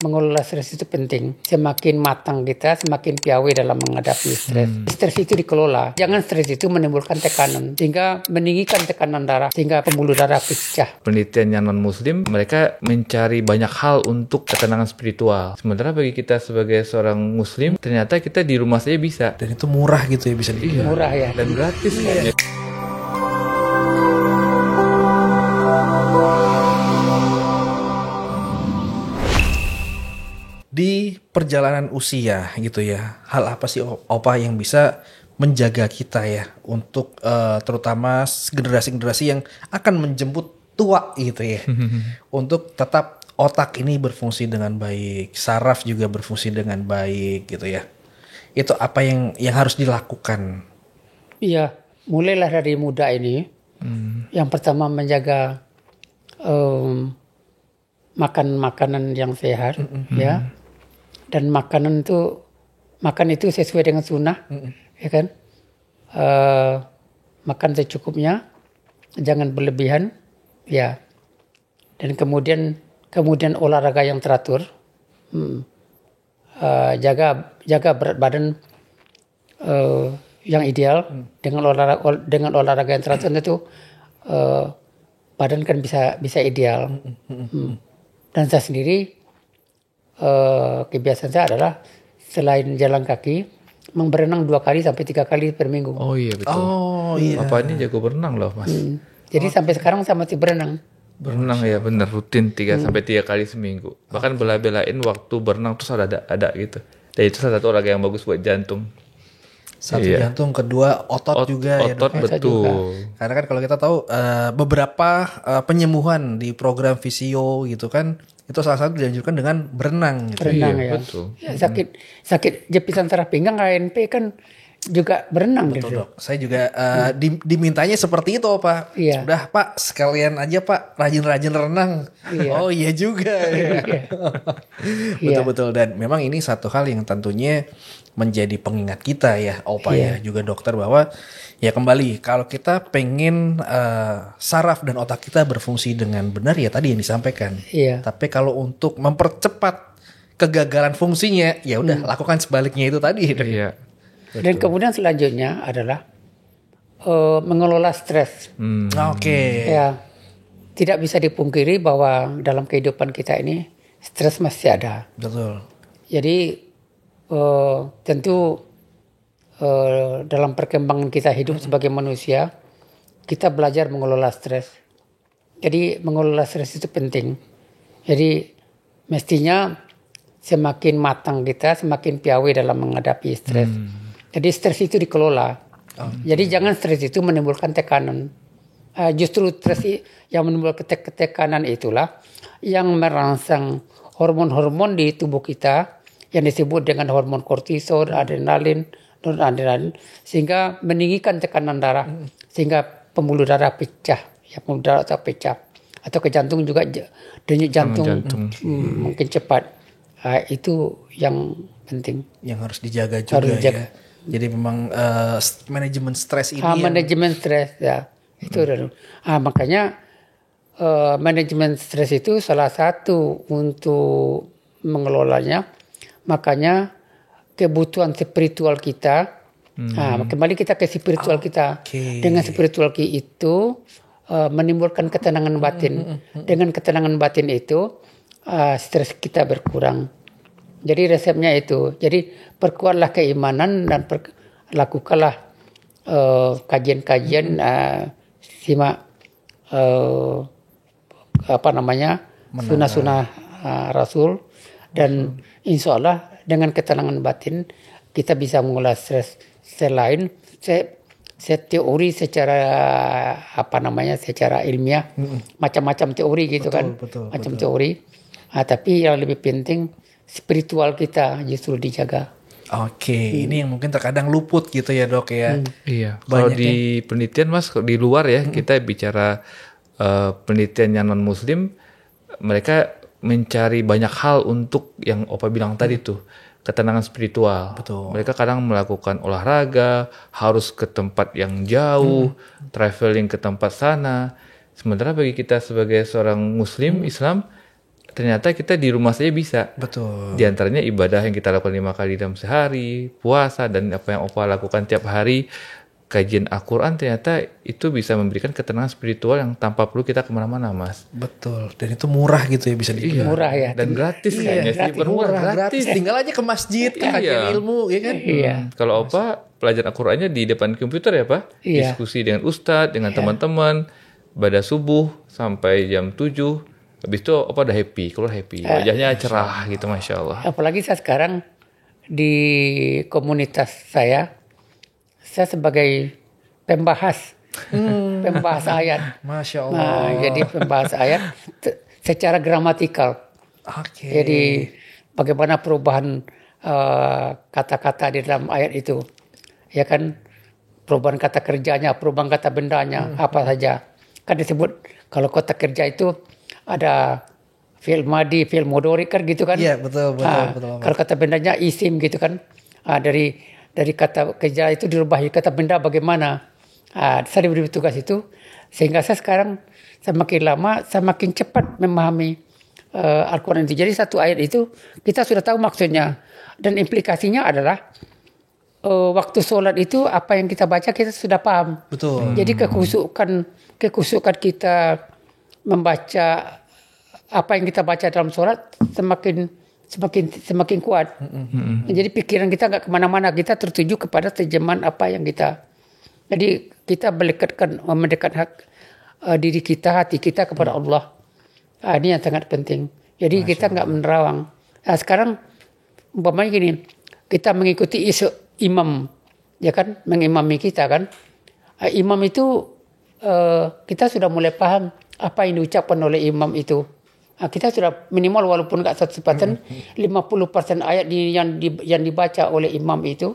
mengelola stres itu penting. Semakin matang kita, semakin piawai dalam menghadapi stres. Stres itu dikelola. Jangan stres itu menimbulkan tekanan, sehingga meninggikan tekanan darah, sehingga pembuluh darah pecah. Penelitian yang non-muslim, mereka mencari banyak hal untuk ketenangan spiritual. Sementara bagi kita sebagai seorang muslim, ternyata kita di rumah saja bisa. Dan itu murah gitu ya, bisa dibilang. Murah ya. Dan gratis. Iya. Di perjalanan usia gitu ya, hal apa sih Opa yang bisa menjaga kita ya untuk terutama generasi-generasi yang akan menjemput tua gitu ya, untuk tetap otak ini berfungsi dengan baik, saraf juga berfungsi dengan baik gitu ya. Itu apa yang harus dilakukan? Iya, mulailah dari muda ini. Yang pertama menjaga makan makanan yang sehat, ya. Dan makan itu sesuai dengan sunnah, ya kan? Makan secukupnya, jangan berlebihan, ya. Dan kemudian olahraga yang teratur, jaga berat badan yang ideal dengan olahraga yang teratur itu badan kan bisa ideal. Dan saya sendiri kebiasaan saya adalah selain jalan kaki, berenang 2 kali sampai 3 kali per minggu. Oh iya betul. Oh iya. Bapak ini jago berenang loh Mas. Jadi sampai sekarang saya masih berenang. Berenang ya bener, rutin 3 sampai 3 kali seminggu. Bahkan bela-belain waktu berenang terus ada gitu. Dan itu salah satu olahraga yang bagus buat jantung. Satu jantung, kedua otot juga ya Otot Dok. betul. Karena kan kalau kita tahu beberapa penyembuhan di program Visio gitu kan, itu salah satu dianjurkan dengan berenang gitu. Berenang Iya, ya. betul. Ya, sakit jepitan saraf pinggang KNP kan juga berenang Betul gitu. Dok. Saya juga dimintanya seperti itu Pak. Iya. Sudah Pak, sekalian aja Pak rajin-rajin renang. Iya. Oh iya juga. Betul-betul. Dan memang ini satu hal yang tentunya menjadi pengingat kita ya Opa ya, juga dokter, bahwa ya kembali kalau kita pengen saraf dan otak kita berfungsi dengan benar ya tadi yang disampaikan. Iya. Tapi kalau untuk mempercepat kegagalan fungsinya ya udah lakukan sebaliknya itu tadi. Iya. Dan kemudian selanjutnya adalah mengelola stres. Oke. Ya, tidak bisa dipungkiri bahwa dalam kehidupan kita ini stres masih ada. Betul. Jadi tentu dalam perkembangan kita hidup sebagai manusia, kita belajar mengelola stres. Jadi mengelola stres itu penting. Jadi mestinya semakin matang kita, semakin piawai dalam menghadapi stres. Jadi stres itu dikelola. Jadi jangan stres itu menimbulkan tekanan. Justru stres yang menimbulkan tekanan itulah yang merangsang hormon-hormon di tubuh kita yang disebut dengan hormon kortisol, adrenalin, noradrenalin, sehingga meninggikan tekanan darah, sehingga pembuluh darah pecah, ya pembuluh darah pecah, atau ke jantung juga denyut jantung. Mungkin cepat. Itu yang penting. Yang harus dijaga juga ya. Jadi memang manajemen stres ini. Manajemen stres ya itu. Makanya manajemen stres itu salah satu untuk mengelolanya. Makanya kebutuhan spiritual kita, kembali kita ke spiritual kita. Dengan spiritual kita itu menimbulkan ketenangan batin. Dengan ketenangan batin itu stres kita berkurang. Jadi resepnya itu. Jadi perkuatlah keimanan dan lakukanlah kajian-kajian, simak sunnah-sunnah Rasul, dan insya Allah dengan ketenangan batin kita bisa mengolah stres. Selain teori secara secara ilmiah, macam-macam teori gitu macam teori. Tapi yang lebih penting spiritual kita justru dijaga. Oke, ini yang mungkin terkadang luput gitu ya Dok ya. Iya. Kalau di penelitian Mas, di luar ya kita bicara penelitian yang non muslim, mereka mencari banyak hal untuk yang Opa bilang tadi tuh, ketenangan spiritual. Betul. Mereka kadang melakukan olahraga, harus ke tempat yang jauh, traveling ke tempat sana. Sementara bagi kita sebagai seorang muslim Islam, ternyata kita di rumah saja bisa. Betul. Di antaranya ibadah yang kita lakukan 5 kali dalam sehari, puasa, dan apa yang Opa lakukan tiap hari, kajian Al-Quran, ternyata itu bisa memberikan ketenangan spiritual yang tanpa perlu kita kemana-mana, Mas. Betul. Dan itu murah gitu ya, bisa dibilang. Murah ya. Dan gratis kayaknya sih. Bukan murah, gratis. Tinggal aja ke masjid, ke kajian ilmu, ya kan? Iya. Kalau Opa pelajaran Al-Qurannya di depan komputer ya, Pak? Iya. Diskusi dengan ustadz, dengan teman-teman, pada subuh sampai jam 7. Habis itu Opa udah happy, keluar happy. Wajahnya cerah gitu, Masya Allah. Apalagi saya sekarang di komunitas saya sebagai pembahas ayat. Masya Allah. Nah, jadi pembahas ayat secara gramatikal. Oke. Jadi bagaimana perubahan kata-kata di dalam ayat itu, ya kan, perubahan kata kerjanya, perubahan kata bendanya, apa saja. Kan disebut kalau kata kerja itu ada fi'il madi, fi'il mudhari kan gitu kan? Iya, betul. Kalau kata bendanya isim gitu kan? Dari kata kerja itu dirubah kata benda bagaimana? Saya diberi tugas itu sehingga saya sekarang semakin lama semakin cepat memahami Al-Quran itu. Jadi satu ayat itu kita sudah tahu maksudnya dan implikasinya adalah waktu sholat itu apa yang kita baca kita sudah paham. Betul. Jadi kekusukan kita membaca apa yang kita baca dalam sholat semakin kuat. Jadi pikiran kita nggak kemana-mana, kita tertuju kepada terjemahan apa yang kita. Jadi kita mendekatkan diri kita, hati kita kepada Allah. Ini yang sangat penting. Jadi kita nggak menerawang. Nah, sekarang umpamanya gini, kita mengikuti isu imam, ya kan, mengimami kita kan. Imam itu kita sudah mulai paham apa yang diucapkan oleh imam itu. Kita sudah minimal walaupun nggak 100%, 50% ayat yang dibaca oleh imam itu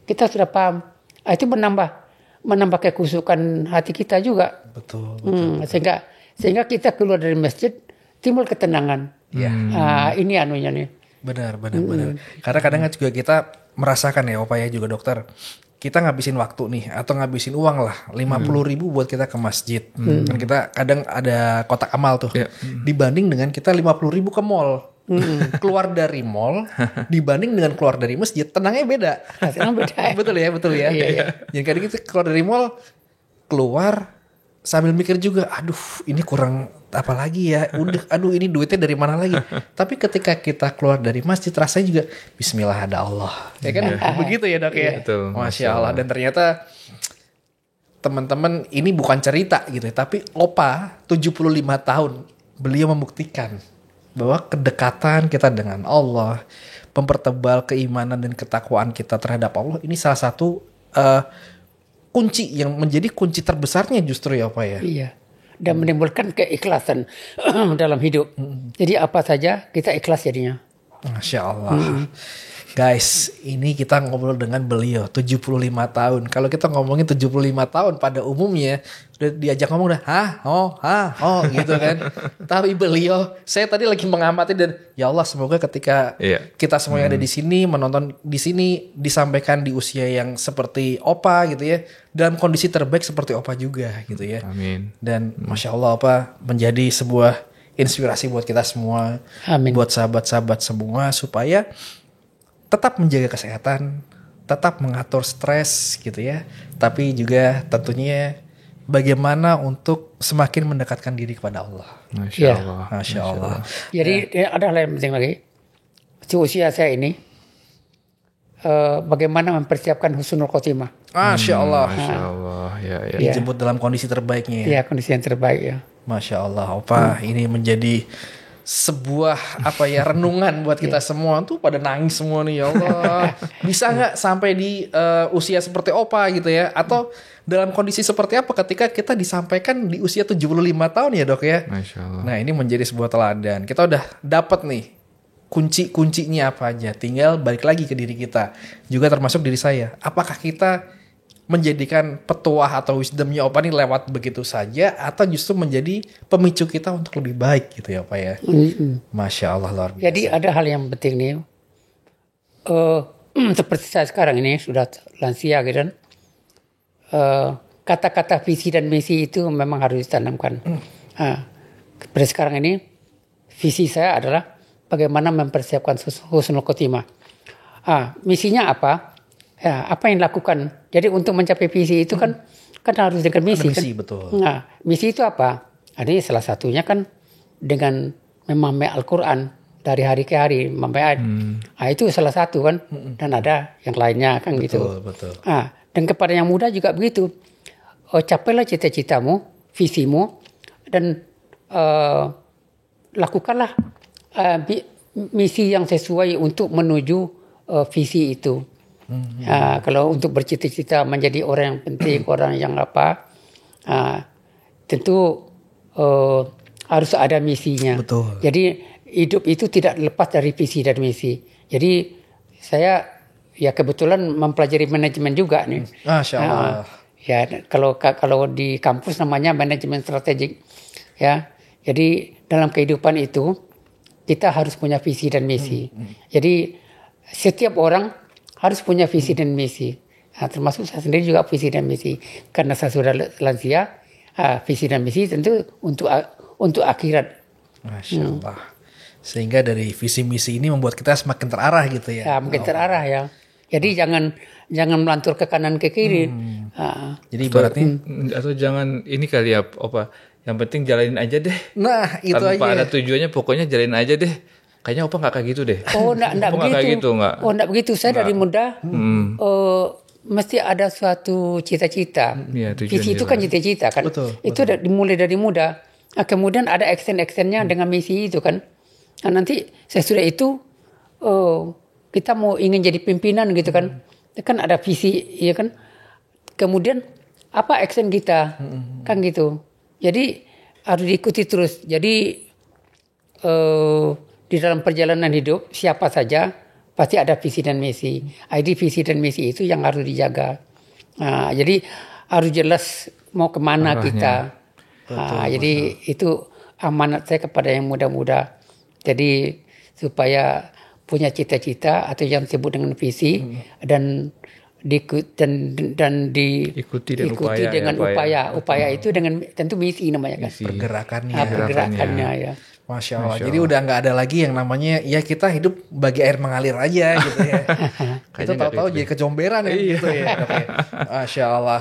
kita sudah paham. Itu menambah kekusukan hati kita juga. Betul. Sehingga kita keluar dari masjid timbul ketenangan. Iya. Ini anunya nih. Benar. Karena kadang juga kita merasakan ya, Opa ya juga dokter. Kita ngabisin waktu nih atau ngabisin uang lah 50.000 buat kita ke masjid. Kan kita kadang ada kotak amal tuh. Dibanding dengan kita 50.000 ke mall. Keluar dari mall dibanding dengan keluar dari masjid, tenangnya beda. Betul ya. Iya. Jadi kadang kita keluar dari mall, keluar sambil mikir juga, aduh ini kurang apa lagi ya, aduh ini duitnya dari mana lagi. Tapi ketika kita keluar dari masjid rasanya juga Bismillah ada Allah, ya kan? Begitu ya dok ya. Betul, Masya Allah. Dan ternyata teman-teman ini bukan cerita gitu ya, tapi Opa 75 tahun beliau membuktikan bahwa kedekatan kita dengan Allah, mempertebal keimanan dan ketakwaan kita terhadap Allah, ini salah satu kunci yang menjadi kunci terbesarnya justru ya Pak ya. Iya. Dan menimbulkan keikhlasan dalam hidup. Jadi apa saja kita ikhlas jadinya. Masya Allah. Guys, ini kita ngobrol dengan beliau 75 tahun. Kalau kita ngomongin 75 tahun pada umumnya udah diajak ngomong udah gitu kan. Tapi beliau, saya tadi lagi mengamati dan ya Allah semoga ketika kita semua yang ada di sini menonton di sini disampaikan di usia yang seperti Opa gitu ya, dalam kondisi terbaik seperti Opa juga gitu ya. Amin. Dan Masya Allah Opa menjadi sebuah inspirasi buat kita semua. Amin. Buat sahabat-sahabat semua supaya tetap menjaga kesehatan, tetap mengatur stres gitu ya. Tapi juga tentunya bagaimana untuk semakin mendekatkan diri kepada Allah. Masya Allah. Masya Allah. Jadi ada hal yang penting lagi. Usia saya ini bagaimana mempersiapkan husnul khotimah. Masya Allah. Masya Allah. Ya. Dijemput dalam kondisi terbaiknya ya. Ya, kondisi yang terbaik ya. Masya Allah. Opa, ini menjadi sebuah renungan buat kita semua tuh pada nangis semua nih ya Allah. Bisa nggak sampai di usia seperti Opa gitu ya, atau dalam kondisi seperti apa ketika kita disampaikan di usia 75 tahun ya dok ya. Masya Allah. Nah ini menjadi sebuah teladan. Kita udah dapat nih kuncinya apa aja, tinggal balik lagi ke diri kita juga termasuk diri saya. Apakah kita menjadikan petuah atau wisdomnya Opa ini lewat begitu saja atau justru menjadi pemicu kita untuk lebih baik gitu ya Pak ya. Masya Allah luar biasa. Jadi ada hal yang penting nih. Seperti saya sekarang ini sudah lansia gitu kan. Kata-kata visi dan misi itu memang harus ditanamkan. Seperti sekarang ini visi saya adalah bagaimana mempersiapkan husnul khotimah. Misinya apa? Ya, apa yang dilakukan? Jadi untuk mencapai visi itu kan harus dengan misi. Misi, kan? betul. Nah, misi itu apa? Ini salah satunya kan dengan memahami Al-Quran dari hari ke hari, memahami ayat. Itu salah satu kan. Dan ada yang lainnya kan gitu. Betul. Dan kepada yang muda juga begitu. Capailah cita-citamu, visimu, dan lakukanlah misi yang sesuai untuk menuju visi itu. Kalau untuk bercita-cita menjadi orang yang penting, orang yang tentu harus ada misinya. Betul. Jadi hidup itu tidak lepas dari visi dan misi. Jadi saya ya kebetulan mempelajari manajemen juga nih. Masya Allah. Ya kalau di kampus namanya manajemen strategik. Ya, jadi dalam kehidupan itu kita harus punya visi dan misi. Jadi setiap orang harus punya visi dan misi. Termasuk saya sendiri juga visi dan misi. Karena saya sudah lansia, visi dan misi tentu untuk akhirat. Masya Allah. Sehingga dari visi misi ini membuat kita semakin terarah gitu ya. Ya, makin terarah ya. Jadi jangan melantur ke kanan ke kiri. Jadi ibaratnya atau jangan ini kali ya, apa? Yang penting jalanin aja deh. Nah, itu tanpa aja. ada tujuannya, pokoknya jalanin aja deh. Kayaknya Opa nggak kayak gitu deh. Enggak Opa nggak kayak gitu, nggak? enggak begitu. Saya dari muda mesti ada suatu cita-cita. Ya, visi itu kan cita-cita kan. Betul. Itu dimulai dari muda. Kemudian ada action-actionnya dengan misi itu kan. Nah, nanti sesudah itu kita mau ingin jadi pimpinan gitu kan. Kan ada visi ya kan. Kemudian apa action kita kan gitu. Jadi harus diikuti terus. Jadi di dalam perjalanan hidup siapa saja pasti ada visi dan misi. Jadi visi dan misi itu yang harus dijaga. Jadi harus jelas mau kemana arahnya. kita. Jadi itu amanat saya kepada yang muda-muda. Jadi supaya punya cita-cita atau yang disebut dengan visi dan diikuti dan upaya, dengan ya, upaya. Upaya itu dengan tentu misi namanya kan. pergerakannya. Pergerakannya ya. Masya Allah. Jadi udah nggak ada lagi yang namanya ya kita hidup bagi air mengalir aja gitu ya. Kita tahu-tahu jadi kejomberan ya gitu ya. Masya Allah.